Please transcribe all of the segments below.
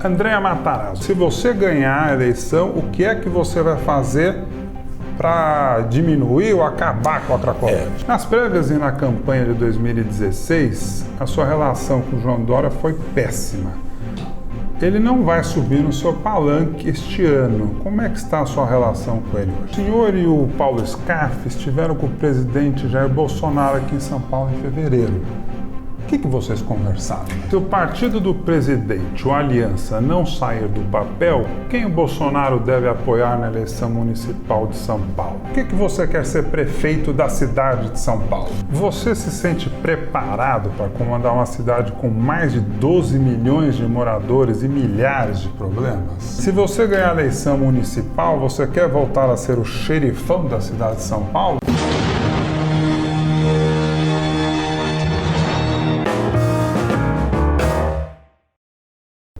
Andréa Matarazzo, se você ganhar a eleição, o que é que você vai fazer para diminuir ou acabar com a Cracolândia? Nas prévias e na campanha de 2016, a sua relação com o João Dória foi péssima. Ele não vai subir no seu palanque este ano. Como é que está a sua relação com ele hoje? O senhor e o Paulo Scaff estiveram com o presidente Jair Bolsonaro aqui em São Paulo em fevereiro. O que vocês conversaram? Se o partido do presidente, o Aliança, não sair do papel, quem o Bolsonaro deve apoiar na eleição municipal de São Paulo? Por que você quer ser prefeito da cidade de São Paulo? Você se sente preparado para comandar uma cidade com mais de 12 milhões de moradores e milhares de problemas? Se você ganhar a eleição municipal, você quer voltar a ser o xerifão da cidade de São Paulo?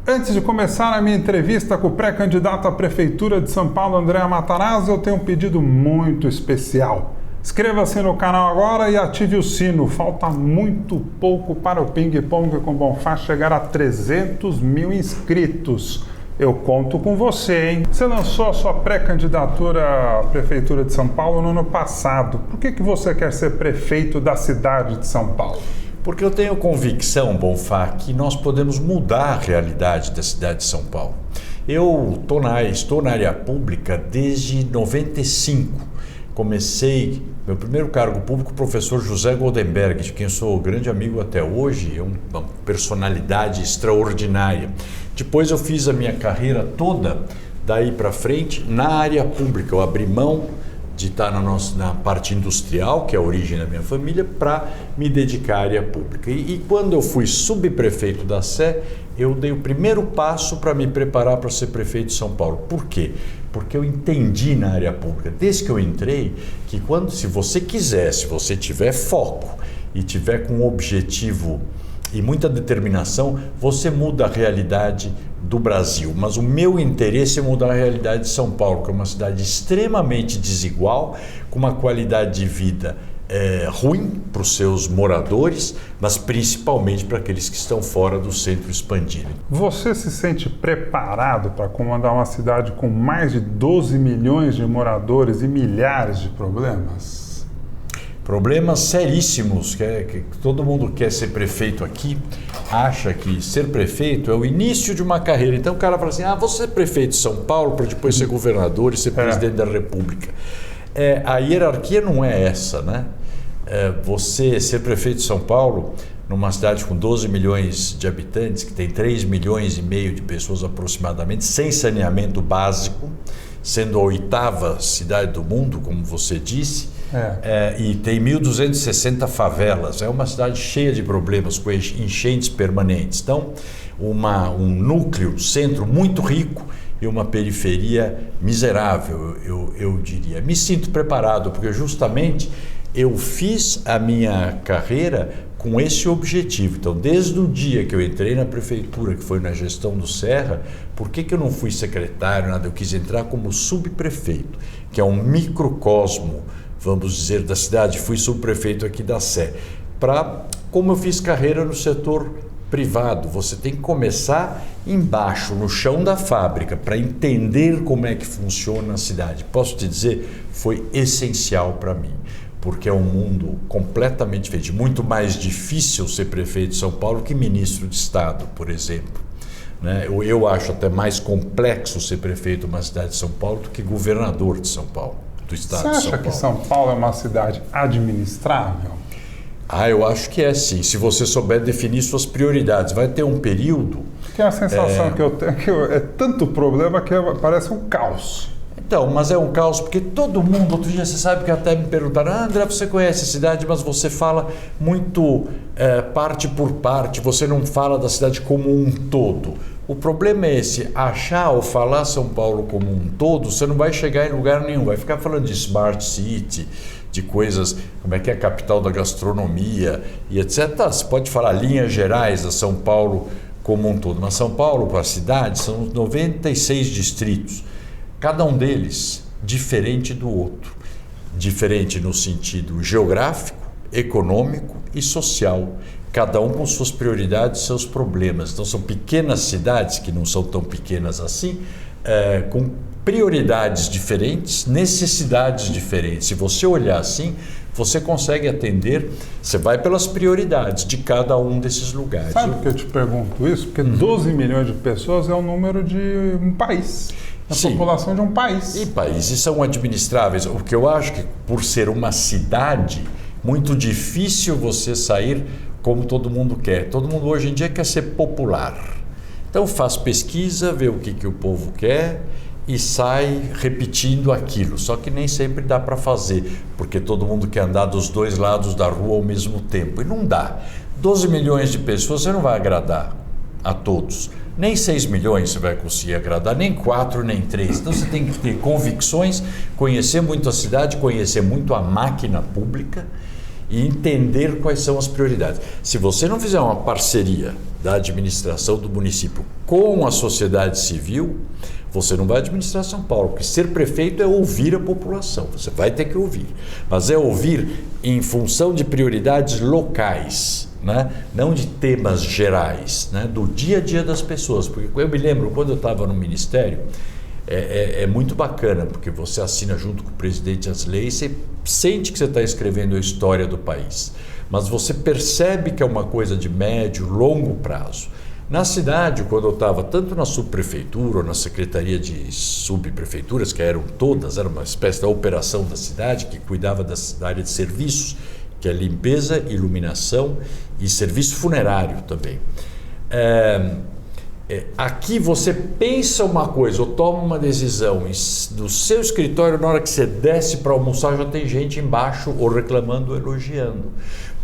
Antes de começar a minha entrevista com o pré-candidato à Prefeitura de São Paulo, Andréa Matarazzo, eu tenho um pedido muito especial. Inscreva-se no canal agora e ative o sino. Falta muito pouco para o Ping Pong com Bonfá chegar a 300 mil inscritos. Eu conto com você, hein? Você lançou a sua pré-candidatura à Prefeitura de São Paulo no ano passado. Por que você quer ser prefeito da cidade de São Paulo? Porque eu tenho convicção, Bonfá, que nós podemos mudar a realidade da cidade de São Paulo. Eu estou na área pública desde 95. Comecei meu primeiro cargo público, o professor José Goldenberg, de quem sou grande amigo até hoje, é uma personalidade extraordinária. Depois eu fiz a minha carreira toda, daí para frente, na área pública. Eu abri mão de estar na parte industrial, que é a origem da minha família, para me dedicar à área pública. E quando eu fui subprefeito da Sé, eu dei o primeiro passo para me preparar para ser prefeito de São Paulo. Por quê? Porque eu entendi na área pública, desde que eu entrei, que se você quiser, se você tiver foco e tiver com um objetivo e muita determinação, você muda a realidade do Brasil. Mas o meu interesse é mudar a realidade de São Paulo, que é uma cidade extremamente desigual, com uma qualidade de vida ruim para os seus moradores, mas principalmente para aqueles que estão fora do centro expandido. Você se sente preparado para comandar uma cidade com mais de 12 milhões de moradores e milhares de problemas? Problemas seríssimos, que todo mundo quer ser prefeito aqui, acha que ser prefeito é o início de uma carreira. Então o cara fala assim, vou ser prefeito de São Paulo para depois ser governador e ser presidente da República. A hierarquia não é essa, né? Você ser prefeito de São Paulo, numa cidade com 12 milhões de habitantes, que tem 3 milhões e meio de pessoas aproximadamente, sem saneamento básico, sendo a 8ª cidade do mundo, como você disse, e tem 1.260 favelas. É uma cidade cheia de problemas, com enchentes permanentes. Então, um núcleo, centro muito rico e uma periferia miserável, eu diria. Me sinto preparado, porque justamente eu fiz a minha carreira com esse objetivo. Então, desde o dia que eu entrei na prefeitura, que foi na gestão do Serra, por que eu não fui secretário, nada? Eu quis entrar como subprefeito, que é um microcosmo, vamos dizer, da cidade. Fui subprefeito aqui da Sé. Como eu fiz carreira no setor privado, você tem que começar embaixo, no chão da fábrica, para entender como é que funciona a cidade. Posso te dizer, foi essencial para mim, porque é um mundo completamente diferente. Muito mais difícil ser prefeito de São Paulo que ministro de Estado, por exemplo. Né? Eu acho até mais complexo ser prefeito de uma cidade de São Paulo do que governador de São Paulo, do Estado de São Paulo. Você acha que São Paulo é uma cidade administrável? Eu acho que é sim, se você souber definir suas prioridades. Vai ter um período... Tem a sensação que eu tenho que é tanto problema que parece um caos. Então, mas é um caos porque todo mundo, outro dia você sabe que até me perguntaram, André, você conhece a cidade, mas você fala muito parte por parte, você não fala da cidade como um todo. O problema é esse, achar ou falar São Paulo como um todo, você não vai chegar em lugar nenhum, vai ficar falando de Smart City, de coisas, como é que é a capital da gastronomia e etc. Você pode falar linhas gerais da São Paulo como um todo, mas São Paulo, a cidade, são 96 distritos, cada um deles diferente do outro, diferente no sentido geográfico, econômico e social. cada um com suas prioridades, seus problemas. Então são pequenas cidades, que não são tão pequenas assim, com prioridades diferentes, necessidades diferentes. Se você olhar assim, você consegue atender, você vai pelas prioridades de cada um desses lugares. Sabe por que eu te pergunto isso? Porque 12 milhões de pessoas é o número de um país. A população de um país. E países são administráveis. O que eu acho que, por ser uma cidade, muito difícil você sair como todo mundo quer. Todo mundo hoje em dia quer ser popular. Então faz pesquisa, vê o que o povo quer e sai repetindo aquilo. Só que nem sempre dá para fazer, porque todo mundo quer andar dos dois lados da rua ao mesmo tempo. E não dá. 12 milhões de pessoas você não vai agradar a todos. Nem 6 milhões você vai conseguir agradar, nem 4, nem 3. Então você tem que ter convicções, conhecer muito a cidade, conhecer muito a máquina pública e entender quais são as prioridades. Se você não fizer uma parceria da administração do município com a sociedade civil, você não vai administrar São Paulo, porque ser prefeito é ouvir a população, você vai ter que ouvir, mas é ouvir em função de prioridades locais, né? Não de temas gerais, né? Do dia a dia das pessoas. Porque eu me lembro, quando eu estava no Ministério, é muito bacana, porque você assina junto com o presidente as leis, você sente que você está escrevendo a história do país, mas você percebe que é uma coisa de médio, longo prazo. Na cidade, quando eu estava tanto na subprefeitura ou na secretaria de subprefeituras, que eram todas, era uma espécie da operação da cidade que cuidava da área de serviços, que é limpeza, iluminação e serviço funerário também. Aqui você pensa uma coisa ou toma uma decisão do seu escritório, na hora que você desce para almoçar já tem gente embaixo ou reclamando ou elogiando.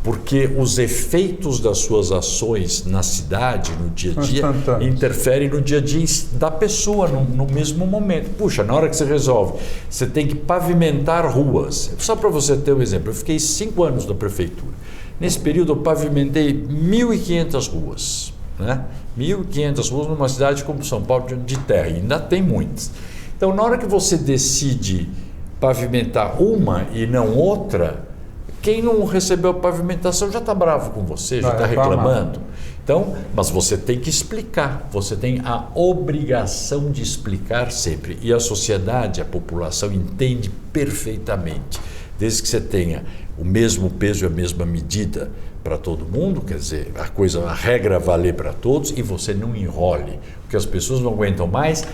Porque os efeitos das suas ações na cidade, no dia a dia, interferem no dia a dia da pessoa no mesmo momento. Puxa, na hora que você resolve, você tem que pavimentar ruas. Só para você ter um exemplo, eu fiquei 5 anos na prefeitura. Nesse período eu pavimentei 1.500 ruas. Né? 1.500 ruas numa cidade como São Paulo de terra, e ainda tem muitas. Então, na hora que você decide pavimentar uma e não outra, quem não recebeu a pavimentação já está bravo com você, já está reclamando. Então, mas você tem que explicar, você tem a obrigação de explicar sempre. E a sociedade, a população entende perfeitamente, desde que você tenha o mesmo peso e a mesma medida para todo mundo, quer dizer, a regra valer para todos e você não enrole, porque as pessoas não aguentam mais.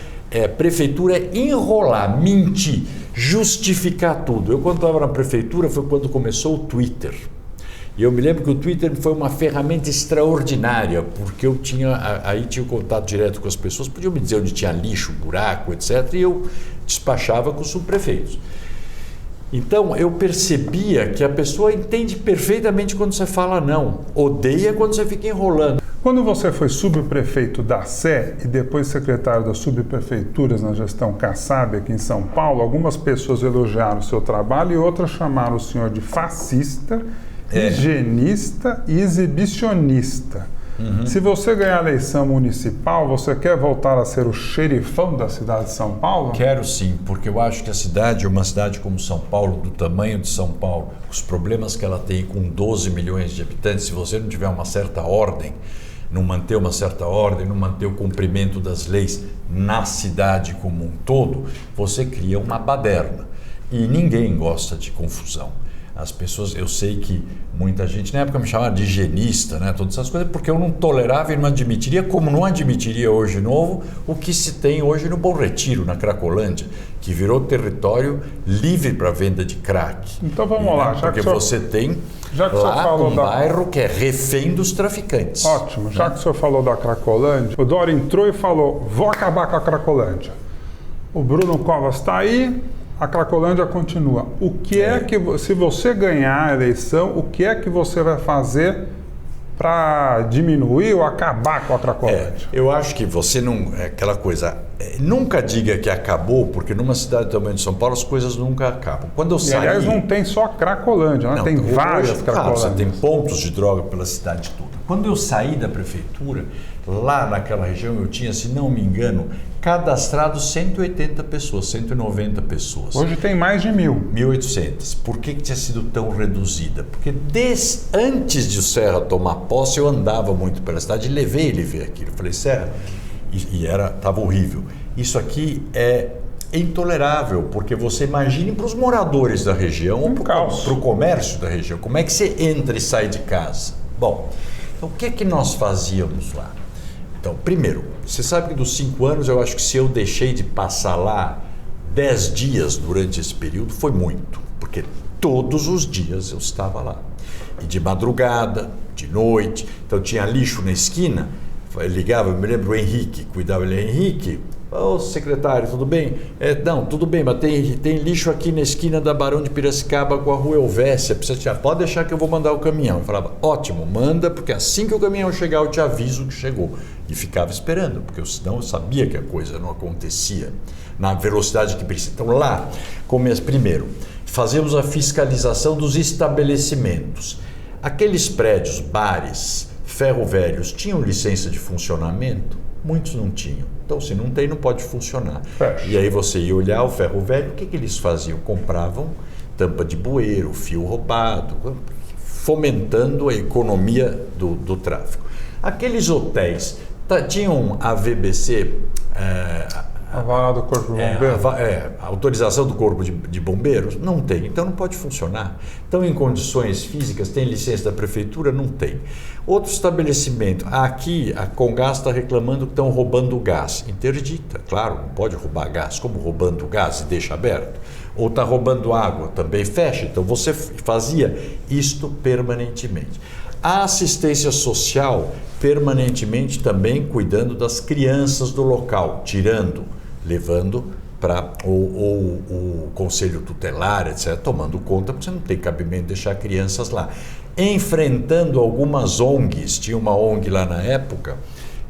Prefeitura é enrolar, mentir, justificar tudo. Eu, quando estava na prefeitura, foi quando começou o Twitter. E eu me lembro que o Twitter foi uma ferramenta extraordinária, porque eu tinha o contato direto com as pessoas, podiam me dizer onde tinha lixo, buraco, etc. E eu despachava com os subprefeitos. Então, eu percebia que a pessoa entende perfeitamente quando você fala não, odeia quando você fica enrolando. Quando você foi subprefeito da Sé e depois secretário das subprefeituras na gestão Kassab aqui em São Paulo, algumas pessoas elogiaram o seu trabalho e outras chamaram o senhor de fascista, higienista e exibicionista. Se você ganhar a eleição municipal, você quer voltar a ser o xerifão da cidade de São Paulo? Quero sim, porque eu acho que a cidade, uma cidade como São Paulo, do tamanho de São Paulo, os problemas que ela tem com 12 milhões de habitantes, se você não tiver uma certa ordem, não manter uma certa ordem, não manter o cumprimento das leis na cidade como um todo, você cria uma baderna. E ninguém gosta de confusão. As pessoas, eu sei que muita gente, na época me chamava de higienista, né, todas essas coisas, porque eu não tolerava e não admitiria, como não admitiria hoje novo, o que se tem hoje no Bom Retiro, na Cracolândia, que virou território livre para venda de crack. Então vamos lá, já porque que você tem lá um bairro que é refém dos traficantes. Ótimo, já que o senhor falou da Cracolândia, o Dória entrou e falou, vou acabar com a Cracolândia. O Bruno Covas está aí, a Cracolândia continua. O que é que, se você ganhar a eleição, o que é que você vai fazer para diminuir ou acabar com a Cracolândia? Eu acho que você não... aquela coisa... nunca diga que acabou, porque numa cidade do tamanho de São Paulo as coisas nunca acabam. Quando eu saí... aliás, não tem só Cracolândia, né? Tem várias Cracolândias. Você tem pontos de droga pela cidade toda. Quando eu saí da prefeitura, Lá naquela região eu tinha, se não me engano, cadastrado 180 pessoas, 190 pessoas. Hoje tem mais de 1.000. 1.800. Por que tinha sido tão reduzida? Porque antes de o Serra tomar posse, eu andava muito pela cidade e levei ele ver aquilo. Eu falei, Serra, estava horrível. Isso aqui é intolerável, porque você imagine para os moradores da região ou para o comércio da região, como é que você entra e sai de casa? Bom, então o que nós fazíamos lá? Então, primeiro, você sabe que dos 5 anos, eu acho que se eu deixei de passar lá 10 dias durante esse período, foi muito, porque todos os dias eu estava lá. E de madrugada, de noite, então tinha lixo na esquina, eu ligava, eu me lembro o Henrique, cuidava ele, Henrique, ô secretário, tudo bem? Não, tudo bem, mas tem lixo aqui na esquina da Barão de Piracicaba com a Rua Helvécia, precisa tirar, pode deixar que eu vou mandar o caminhão. Eu falava, ótimo, manda, porque assim que o caminhão chegar eu te aviso que chegou. E ficava esperando, porque senão eu sabia que a coisa não acontecia na velocidade que precisa. Então lá, primeiro, fazemos a fiscalização dos estabelecimentos. Aqueles prédios, bares, ferro-velhos, tinham licença de funcionamento? Muitos não tinham. Então, se não tem, não pode funcionar. E aí você ia olhar o ferro velho, o que eles faziam? Compravam tampa de bueiro, fio roubado, fomentando a economia do tráfico. Aqueles hotéis tinham a VBC... A vara do Corpo de Bombeiros? A autorização do Corpo de Bombeiros? Não tem, então não pode funcionar. Então, em condições físicas, tem licença da Prefeitura? Não tem. Outro estabelecimento, aqui a Comgás está reclamando que estão roubando gás. Interdita, claro, não pode roubar gás. Como roubando gás e deixa aberto? Ou está roubando água, também fecha. Então, você fazia isto permanentemente. A assistência social, permanentemente também cuidando das crianças do local, levando para o conselho tutelar, etc., tomando conta, porque você não tem cabimento de deixar crianças lá. Enfrentando algumas ONGs, tinha uma ONG lá na época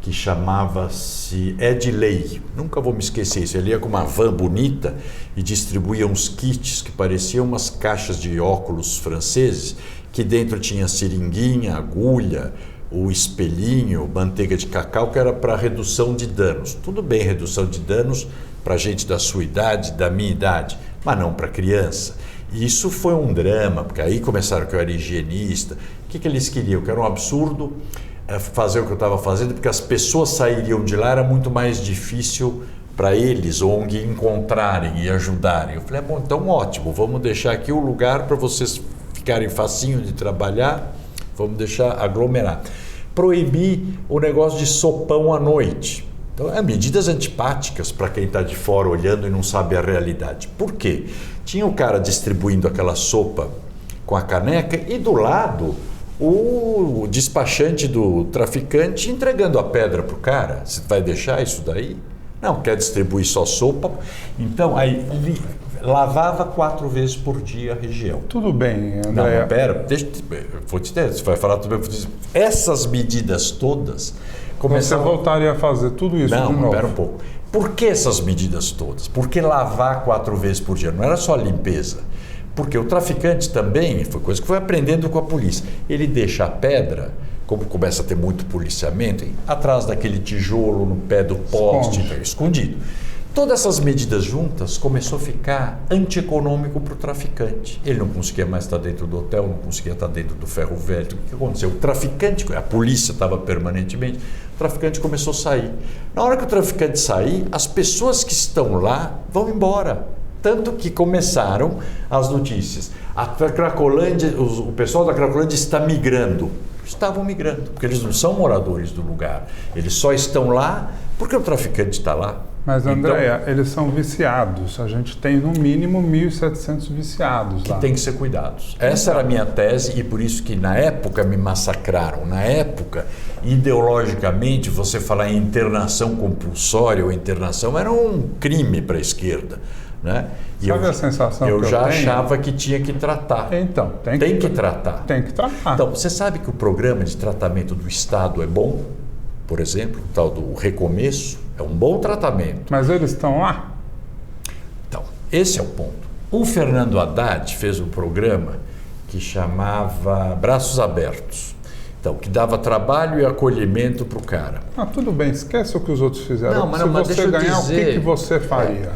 que chamava-se Edley, nunca vou me esquecer isso, ele ia com uma van bonita e distribuía uns kits que pareciam umas caixas de óculos franceses, que dentro tinha seringuinha, agulha, o espelhinho, manteiga de cacau, que era para redução de danos. Tudo bem, redução de danos para gente da sua idade, da minha idade, mas não para criança. E isso foi um drama, porque aí começaram que eu era higienista. O que eles queriam? Que era um absurdo fazer o que eu estava fazendo, porque as pessoas sairiam de lá, era muito mais difícil para eles, ONG, encontrarem e ajudarem. Eu falei, bom, então ótimo, vamos deixar aqui o lugar para vocês ficarem facinho de trabalhar, vamos deixar aglomerar. Proibir o negócio de sopão à noite. Então, medidas antipáticas para quem está de fora olhando e não sabe a realidade. Por quê? Tinha o cara distribuindo aquela sopa com a caneca e do lado o despachante do traficante entregando a pedra para o cara. Você vai deixar isso daí? Não, quer distribuir só sopa. Então, aí lavava 4 vezes por dia a região. Tudo bem, André. Não, pera, vou te dizer, você vai falar tudo bem. Essas medidas todas começaram... Você voltaria a fazer tudo isso de novo? Não, espera um pouco. Por que essas medidas todas? Por que lavar 4 vezes por dia? Não era só limpeza. Porque o traficante também, foi coisa que foi aprendendo com a polícia, ele deixa a pedra, como começa a ter muito policiamento, atrás daquele tijolo, no pé do poste, escondido. Todas essas medidas juntas começou a ficar antieconômico para o traficante. Ele não conseguia mais estar dentro do hotel, não conseguia estar dentro do ferro velho. O que aconteceu? O traficante, a polícia estava permanentemente, o traficante começou a sair. Na hora que o traficante sair, as pessoas que estão lá vão embora. Tanto que começaram as notícias. A Cracolândia, o pessoal da Cracolândia está migrando. Estavam migrando, porque eles não são moradores do lugar. Eles só estão lá porque o traficante está lá. Mas, Andréia, então, eles são viciados. A gente tem, no mínimo, 1.700 viciados lá. Que tem que ser cuidados. Essa era a minha tese e por isso que, na época, me massacraram. Na época, ideologicamente, você falar em internação compulsória ou internação era um crime para a esquerda. Né? E sabe a sensação eu que já eu tenho? achava que tinha que tratar. Então, tem que tratar. Tem que tratar. Então, você sabe que o programa de tratamento do Estado é bom? Por exemplo, o tal do recomeço é um bom tratamento. Mas eles estão lá? Então, esse é o ponto. O Fernando Haddad fez um programa que chamava Braços Abertos. Então, que dava trabalho e acolhimento para o cara. Ah, tudo bem, esquece o que os outros fizeram. Não, Se mas você deixa eu ganhar, dizer, o que você faria?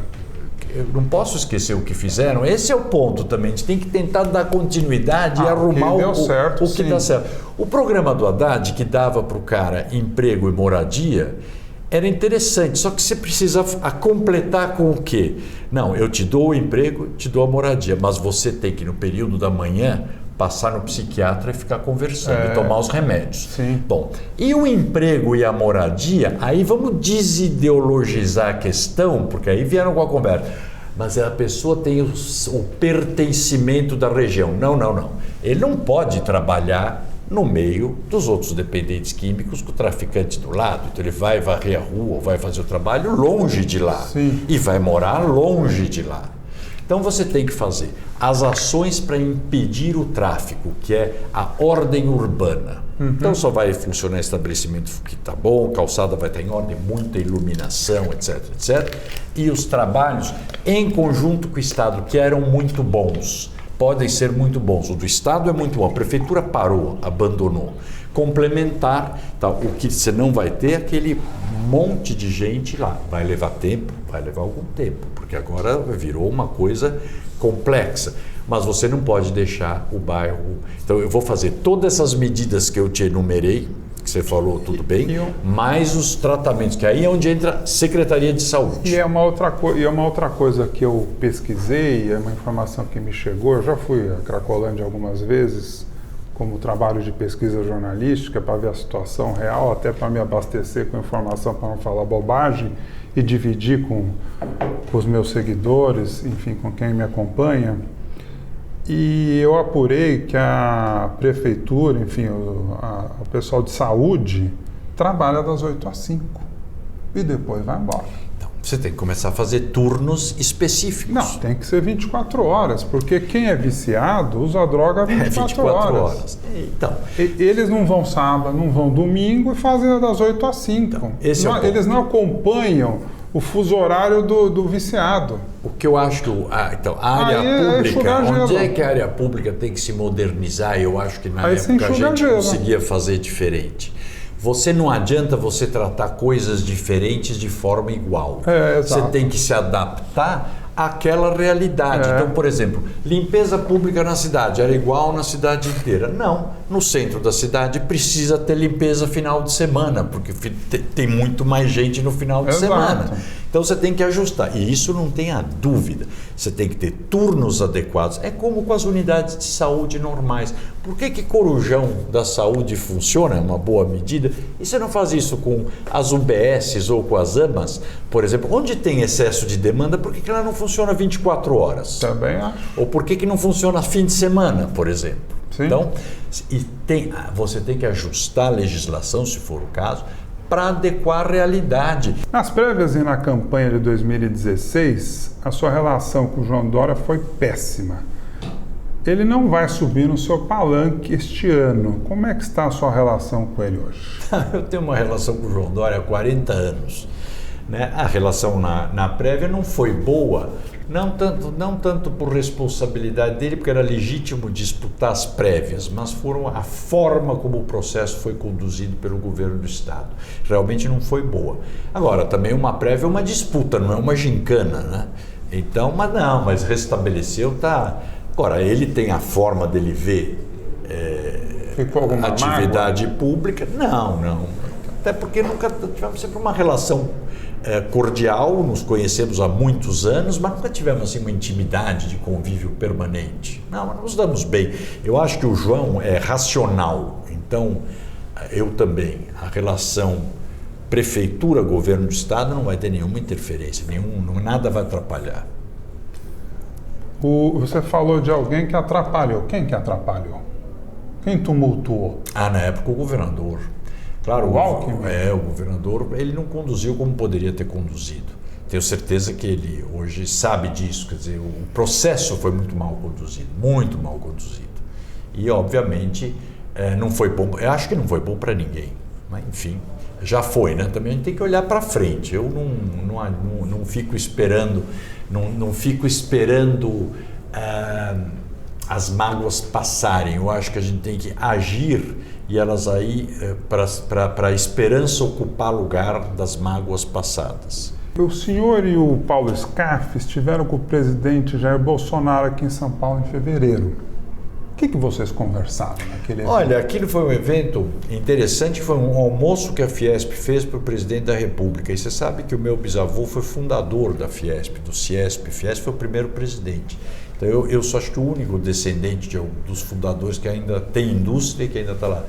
Eu não posso esquecer o que fizeram. Esse é o ponto também. A gente tem que tentar dar continuidade e arrumar o que dá certo. O programa do Haddad, que dava para o cara emprego e moradia, era interessante, só que você precisa completar com o quê? Não, eu te dou o emprego, te dou a moradia, mas você tem que, no período da manhã, passar no psiquiatra e ficar conversando, e tomar os remédios. Sim. Bom, e o emprego e a moradia, aí vamos desideologizar a questão, porque aí vieram com a conversa. Mas a pessoa tem o pertencimento da região. Não. Ele não pode trabalhar no meio dos outros dependentes químicos com o traficante do lado. Então ele vai varrer a rua ou vai fazer o trabalho longe de lá. Sim. E vai morar longe de lá. Então você tem que fazer as ações para impedir o tráfico, que é a ordem urbana. Então só vai funcionar estabelecimento que está bom, calçada vai estar em ordem, muita iluminação, etc. E os trabalhos em conjunto com o Estado, que eram muito bons. Podem ser muito bons. O do Estado é muito bom. A prefeitura parou, abandonou. Complementar, tá, o que você não vai ter é aquele monte de gente lá. Vai levar tempo, vai levar algum tempo, porque agora virou uma coisa complexa. Mas você não pode deixar o bairro... Então eu vou fazer todas essas medidas que eu te enumerei, que você falou tudo bem, mais os tratamentos, que aí é onde entra a Secretaria de Saúde. E é uma outra coisa que eu pesquisei, é uma informação que me chegou. Eu já fui a Cracolândia algumas vezes como trabalho de pesquisa jornalística para ver a situação real, até para me abastecer com informação para não falar bobagem e dividir com os meus seguidores, enfim, com quem me acompanha. E eu apurei que a prefeitura, enfim, o pessoal de saúde trabalha das 8 às 5 e depois vai embora. Então, você tem que começar a fazer turnos específicos. Não, tem que ser 24 horas, porque quem é viciado usa a droga 24 horas. Então, eles não vão sábado, não vão domingo e fazem das 8 às 5. Então, eles não acompanham o fuso horário do viciado. O que eu acho que a área pública, onde é que a área pública tem que se modernizar? Eu acho que na época a gente conseguia fazer diferente. Você não adianta você tratar coisas diferentes de forma igual. Você tem que se adaptar àquela realidade. Então, por exemplo, limpeza pública na cidade era igual na cidade inteira. Não, no centro da cidade precisa ter limpeza final de semana, porque tem muito mais gente no final de semana. Então você tem que ajustar, e isso não tenha dúvida. Você tem que ter turnos adequados. É como com as unidades de saúde normais. Por que Corujão da Saúde funciona? É uma boa medida. E você não faz isso com as UBSs ou com as AMAs? Por exemplo, onde tem excesso de demanda, por que ela não funciona 24 horas? Também acho. Ou por que não funciona fim de semana, por exemplo? Sim. Então, você tem que ajustar a legislação, se for o caso, para adequar a realidade. Nas prévias e na campanha de 2016, a sua relação com o João Dória foi péssima. Ele não vai subir no seu palanque este ano. Como é que está a sua relação com ele hoje? Eu tenho uma relação com o João Dória há 40 anos. Né? A relação na prévia não foi boa, não tanto por responsabilidade dele, porque era legítimo disputar as prévias, mas foram a forma como o processo foi conduzido pelo governo do Estado. Realmente não foi boa. Agora, também uma prévia é uma disputa, não é uma gincana, né? Então, mas restabeleceu, tá. Agora, ele tem a forma dele ver atividade pública? Não. Até porque nunca tivemos sempre uma relação cordial, nos conhecemos há muitos anos, mas nunca tivemos assim uma intimidade de convívio permanente. Não, nos damos bem. Eu acho que o João é racional, então eu também. A relação prefeitura-governo do Estado não vai ter nenhuma interferência, nada vai atrapalhar. Você falou de alguém que atrapalhou. Quem que atrapalhou? Quem tumultuou? Na época o governador. Claro, o Alckmin? O governador, ele não conduziu como poderia ter conduzido. Tenho certeza que ele hoje sabe disso, quer dizer, o processo foi muito mal conduzido. E, obviamente, não foi bom, eu acho que não foi bom para ninguém, mas, enfim, já foi, né? Também a gente tem que olhar para frente. Eu não fico esperando, as mágoas passarem. Eu acho que a gente tem que agir e elas aí para a esperança ocupar lugar das mágoas passadas. O senhor e o Paulo Scaff estiveram com o presidente Jair Bolsonaro aqui em São Paulo em fevereiro. O que vocês conversaram naquele evento? Olha, aquilo foi um evento interessante, foi um almoço que a Fiesp fez para o presidente da República. E você sabe que o meu bisavô foi fundador da Fiesp, do Ciesp. Fiesp foi o primeiro presidente. Então eu sou acho que o único descendente dos fundadores que ainda tem indústria e que ainda está lá.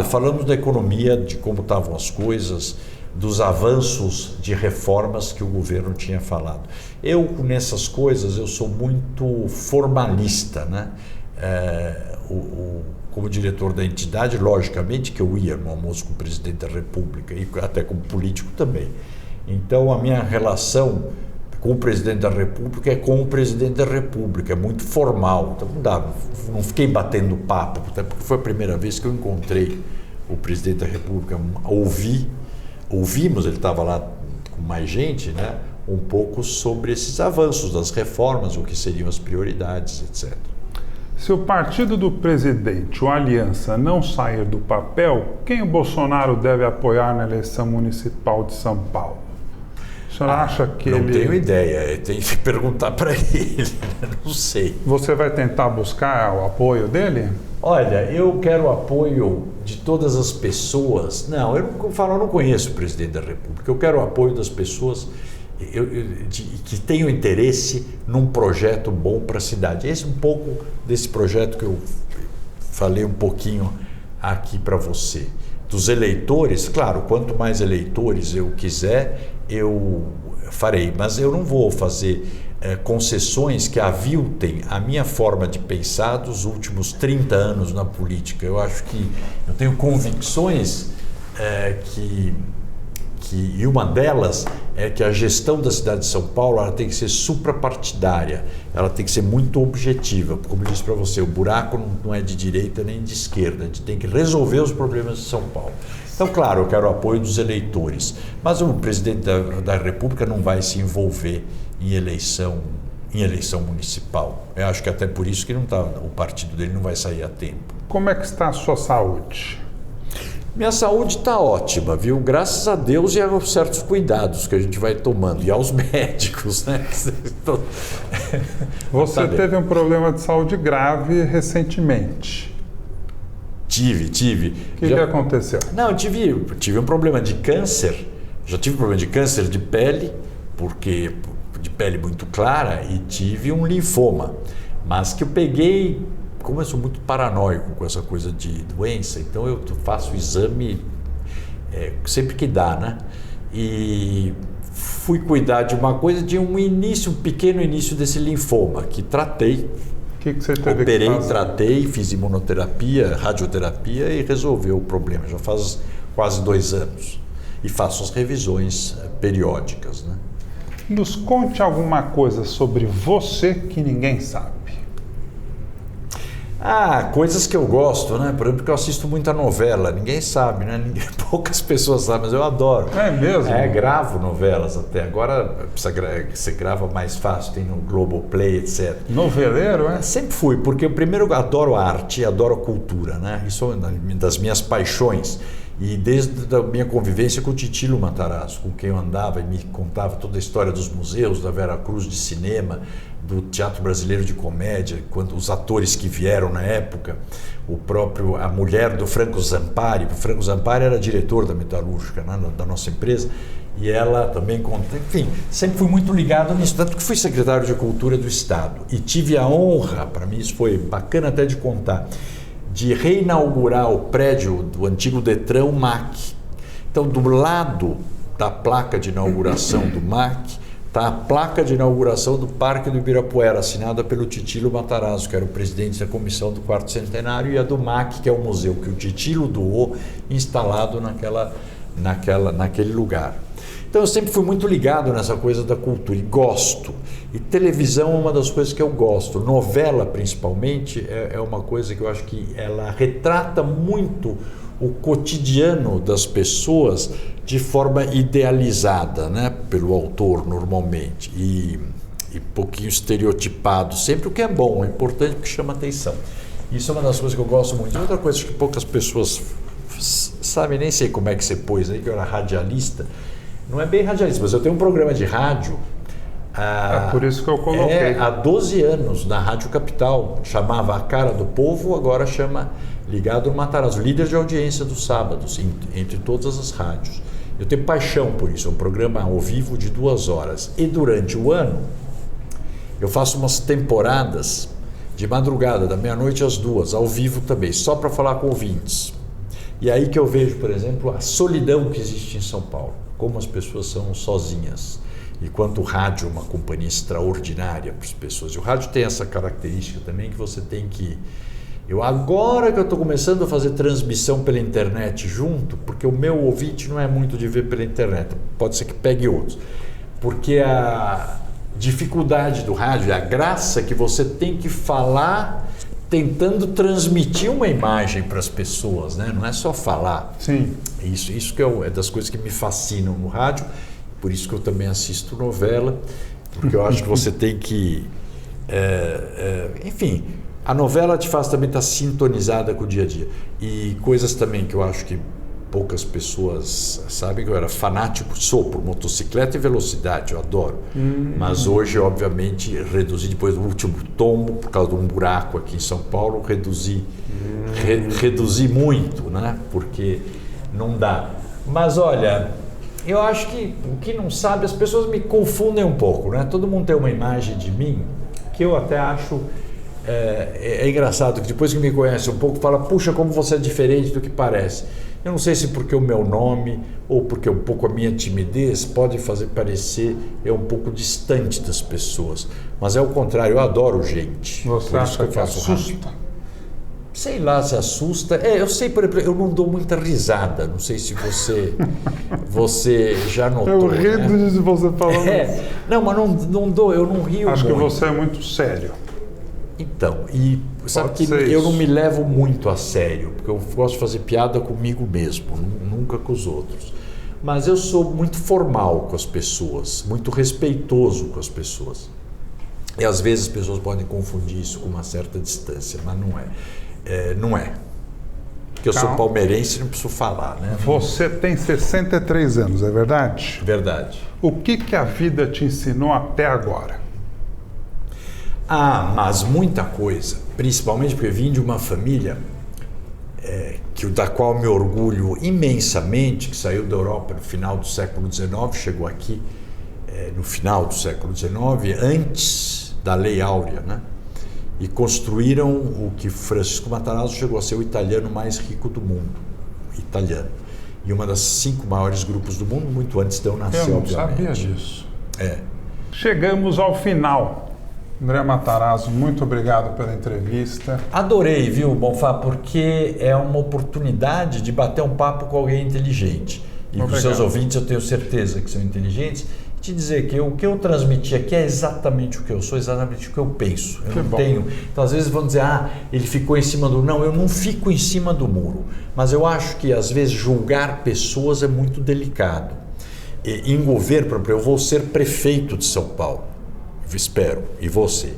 Falamos da economia, de como estavam as coisas, dos avanços de reformas que o governo tinha falado. Eu, nessas coisas, eu sou muito formalista, né? Como diretor da entidade, logicamente que eu ia no almoço com o presidente da República e até como político também. Então, a minha relação com o presidente da República é com o presidente da República, é muito formal. Então, não fiquei batendo papo, até porque foi a primeira vez que eu encontrei o presidente da República, ouvimos, ele estava lá com mais gente, né, um pouco sobre esses avanços das reformas, o que seriam as prioridades, etc. Se o partido do presidente, o Aliança, não sair do papel, quem o Bolsonaro deve apoiar na eleição municipal de São Paulo? O senhor acha que não tenho ideia, tem que perguntar para ele, não sei. Você vai tentar buscar o apoio dele? Olha, eu quero o apoio de todas as pessoas. Não, eu não conheço o presidente da República. Eu quero o apoio das pessoas que tenham interesse num projeto bom para a cidade. Esse é um pouco desse projeto que eu falei um pouquinho aqui para você. Dos eleitores, claro, quanto mais eleitores eu quiser, eu farei. Mas eu não vou fazer concessões que aviltem a minha forma de pensar dos últimos 30 anos na política. Eu acho que eu tenho convicções e uma delas é que a gestão da cidade de São Paulo ela tem que ser suprapartidária, ela tem que ser muito objetiva. Como eu disse para você, o buraco não é de direita nem de esquerda, a gente tem que resolver os problemas de São Paulo. Então, claro, eu quero o apoio dos eleitores, mas o presidente da República não vai se envolver em eleição municipal. Eu acho que até por isso que o partido dele não vai sair a tempo. Como é que está a sua saúde? Minha saúde está ótima, viu? Graças a Deus e a certos cuidados que a gente vai tomando. E aos médicos, né? Você teve um problema de saúde grave recentemente. Tive. O que aconteceu? Não, eu tive um problema de câncer. Já tive problema de câncer de pele, porque de pele muito clara, e tive um linfoma. Mas que eu peguei... Como eu sou muito paranoico com essa coisa de doença, então eu faço o exame sempre que dá, né? E fui cuidar de uma coisa, de um pequeno início desse linfoma, que tratei. O que você teve Operei, que fazer? tratei, fiz imunoterapia, radioterapia e resolveu o problema. Já faz quase 2 anos. E faço as revisões periódicas, né? Nos conte alguma coisa sobre você que ninguém sabe. Coisas que eu gosto, né? Por exemplo, que eu assisto muita novela, ninguém sabe, né? Poucas pessoas sabem, mas eu adoro. É mesmo? Gravo novelas até. Agora você grava mais fácil, tem no Globoplay, etc. Noveleiro, é? Sempre fui, porque primeiro eu adoro arte, adoro a cultura, né? Isso é uma das minhas paixões. E desde a minha convivência com o Titilo Matarazzo, com quem eu andava e me contava toda a história dos museus, da Vera Cruz de cinema, do Teatro Brasileiro de Comédia, quando os atores que vieram na época, a mulher do Franco Zampari. O Franco Zampari era diretor da Metalúrgica, né, da nossa empresa, e ela também conta. Enfim, sempre fui muito ligado nisso, tanto que fui secretário de Cultura do Estado. E tive a honra, para mim isso foi bacana até de contar, de reinaugurar o prédio do antigo Detran, o MAC. Então, do lado da placa de inauguração do MAC, está a placa de inauguração do Parque do Ibirapuera, assinada pelo Titilo Matarazzo, que era o presidente da comissão do 4º centenário, e a do MAC, que é o museu que o Titilo doou, instalado naquele lugar. Então eu sempre fui muito ligado nessa coisa da cultura e gosto. E televisão é uma das coisas que eu gosto. Novela, principalmente, é uma coisa que eu acho que ela retrata muito o cotidiano das pessoas de forma idealizada, né, pelo autor normalmente. E e um pouquinho estereotipado, sempre o que é bom, é importante porque chama atenção. Isso é uma das coisas que eu gosto muito. Outra coisa que poucas pessoas sabem, nem sei como é que você pôs aí, que eu era radialista. Não é bem radialista, mas eu tenho um programa de rádio. É por isso que eu coloquei. Há 12 anos, na Rádio Capital, chamava A Cara do Povo, agora chama Ligado no Matarazzo, líder de audiência dos sábados, entre todas as rádios. Eu tenho paixão por isso, é um programa ao vivo de 2 horas. E durante o ano, eu faço umas temporadas de madrugada, da meia-noite às 2, ao vivo também, só para falar com ouvintes. E aí que eu vejo, por exemplo, a solidão que existe em São Paulo, como as pessoas são sozinhas. E quanto o rádio é uma companhia extraordinária para as pessoas. E o rádio tem essa característica também que você tem que... Agora que eu estou começando a fazer transmissão pela internet junto, porque o meu ouvinte não é muito de ver pela internet, pode ser que pegue outros. Porque a dificuldade do rádio, a graça que você tem que falar tentando transmitir uma imagem para as pessoas, né? Não é só falar. Sim. Isso que é das coisas que me fascinam no rádio. Por isso que eu também assisto novela, porque eu acho que você tem que... enfim, a novela te faz também estar sintonizada com o dia a dia. E coisas também que eu acho que poucas pessoas sabem, que eu era fanático, sou por motocicleta e velocidade, eu adoro. Mas hoje, obviamente, reduzi, depois do último tombo, por causa de um buraco aqui em São Paulo, reduzi muito, né? Porque não dá. Mas olha... Eu acho que o que não sabe, as pessoas me confundem um pouco, né? Todo mundo tem uma imagem de mim que eu até acho engraçado, que depois que me conhece um pouco, fala, puxa, como você é diferente do que parece. Eu não sei se porque o meu nome ou porque um pouco a minha timidez pode fazer parecer um pouco distante das pessoas. Mas é o contrário, eu adoro gente. Você acha que assusta? Sei lá se assusta. Eu sei, por exemplo, eu não dou muita risada. Não sei se você já notou. Eu rio de você falando. Não, mas não dou, eu não rio Acho muito. que você é muito sério. Então, e sabe que eu não me levo muito a sério, porque eu gosto de fazer piada comigo mesmo, nunca com os outros. Mas eu sou muito formal com as pessoas, muito respeitoso com as pessoas. E às vezes as pessoas podem confundir isso com uma certa distância, mas não é. Não é. Porque eu sou palmeirense e não preciso falar, né? Você tem 63 anos, é verdade? Verdade. O que a vida te ensinou até agora? Mas muita coisa. Principalmente porque eu vim de uma família da qual me orgulho imensamente, que saiu da Europa no final do século XIX, chegou aqui no final do século XIX, antes da Lei Áurea, né? E construíram o que Francisco Matarazzo chegou a ser o italiano mais rico do mundo, italiano. E uma das 5 maiores grupos do mundo, muito antes de eu nascer, eu não obviamente. sabia disso. Chegamos ao final. André Matarazzo, muito obrigado pela entrevista. Adorei, viu, Bonfá, porque é uma oportunidade de bater um papo com alguém inteligente. E com os seus ouvintes eu tenho certeza que são inteligentes. Te dizer que o que eu transmiti aqui é exatamente o que eu sou, exatamente o que eu penso. Eu não tenho. Então, às vezes vão dizer, ele ficou em cima do... Não, eu não fico em cima do muro. Mas eu acho que, às vezes, julgar pessoas é muito delicado. Em governo, por exemplo, eu vou ser prefeito de São Paulo, espero, e você.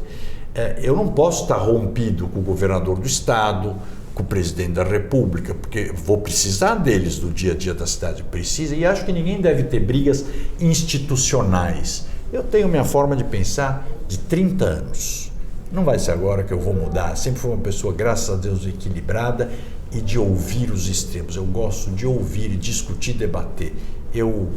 Eu não posso estar rompido com o governador do estado, com o presidente da República, porque vou precisar deles do dia a dia da cidade, precisa, e acho que ninguém deve ter brigas institucionais. Eu tenho minha forma de pensar de 30 anos. Não vai ser agora que eu vou mudar. Sempre fui uma pessoa, graças a Deus, equilibrada e de ouvir os extremos. Eu gosto de ouvir e discutir, debater. Eu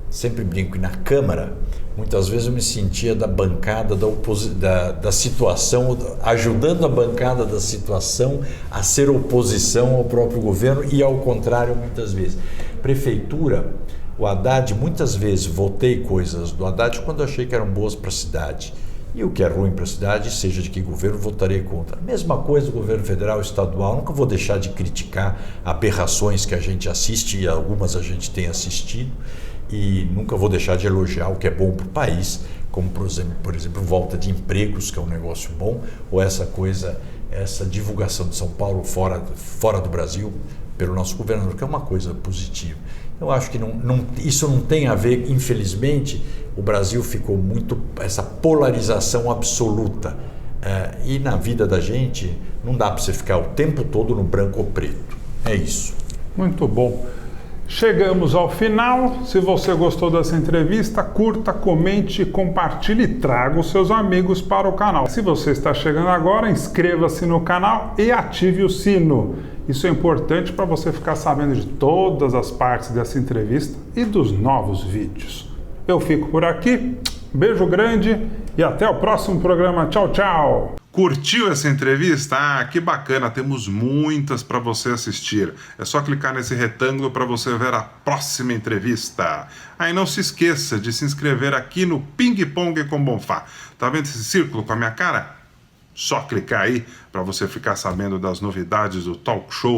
sempre brinco, e na Câmara, muitas vezes eu me sentia da bancada da situação, ajudando a bancada da situação a ser oposição ao próprio governo e ao contrário muitas vezes. Prefeitura, o Haddad, muitas vezes votei coisas do Haddad quando achei que eram boas para a cidade. E o que é ruim para a cidade, seja de que governo, votarei contra. Mesma coisa do governo federal e estadual, nunca vou deixar de criticar aberrações que a gente assiste e algumas a gente tem assistido. E nunca vou deixar de elogiar o que é bom para o país, como, por exemplo, volta de empregos, que é um negócio bom, ou essa divulgação de São Paulo fora do Brasil pelo nosso governador, que é uma coisa positiva. Eu acho que isso não tem a ver, infelizmente, o Brasil ficou muito essa polarização absoluta. E na vida da gente não dá para você ficar o tempo todo no branco ou preto. É isso. Muito bom. Chegamos ao final. Se você gostou dessa entrevista, curta, comente, compartilhe e traga os seus amigos para o canal. Se você está chegando agora, inscreva-se no canal e ative o sino. Isso é importante para você ficar sabendo de todas as partes dessa entrevista e dos novos vídeos. Eu fico por aqui, beijo grande e até o próximo programa. Tchau, tchau! Curtiu essa entrevista? Ah, que bacana, temos muitas para você assistir. É só clicar nesse retângulo para você ver a próxima entrevista. Aí não se esqueça de se inscrever aqui no Ping Pong com Bonfá. Tá vendo esse círculo com a minha cara? Só clicar aí para você ficar sabendo das novidades do talk show